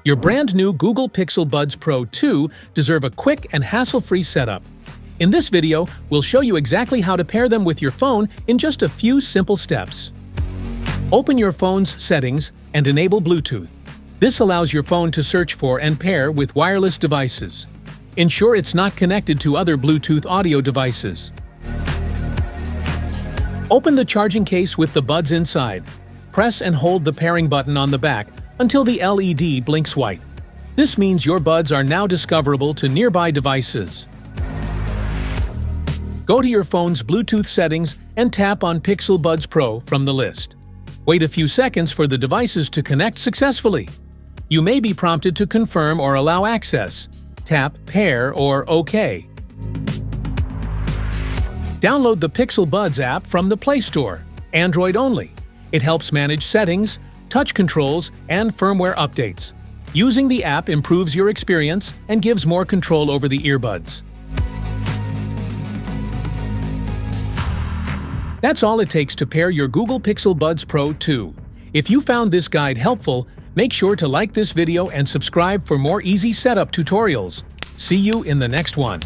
Your brand new Google Pixel Buds Pro 2 deserve a quick and hassle-free setup. In this video, we'll show you exactly how to pair them with your phone in just a few simple steps. Open your phone's settings and enable Bluetooth. This allows your phone to search for and pair with wireless devices. Ensure it's not connected to other Bluetooth audio devices. Open the charging case with the buds inside. Press and hold the pairing button on the back until the LED blinks white. This means your buds are now discoverable to nearby devices. Go to your phone's Bluetooth settings and tap on Pixel Buds Pro from the list. Wait a few seconds for the devices to connect successfully. You may be prompted to confirm or allow access. Tap Pair or OK. Download the Pixel Buds app from the Play Store, Android only. It helps manage settings, touch controls, and firmware updates. Using the app improves your experience and gives more control over the earbuds. That's all it takes to pair your Google Pixel Buds Pro 2. If you found this guide helpful, make sure to like this video and subscribe for more easy setup tutorials. See you in the next one.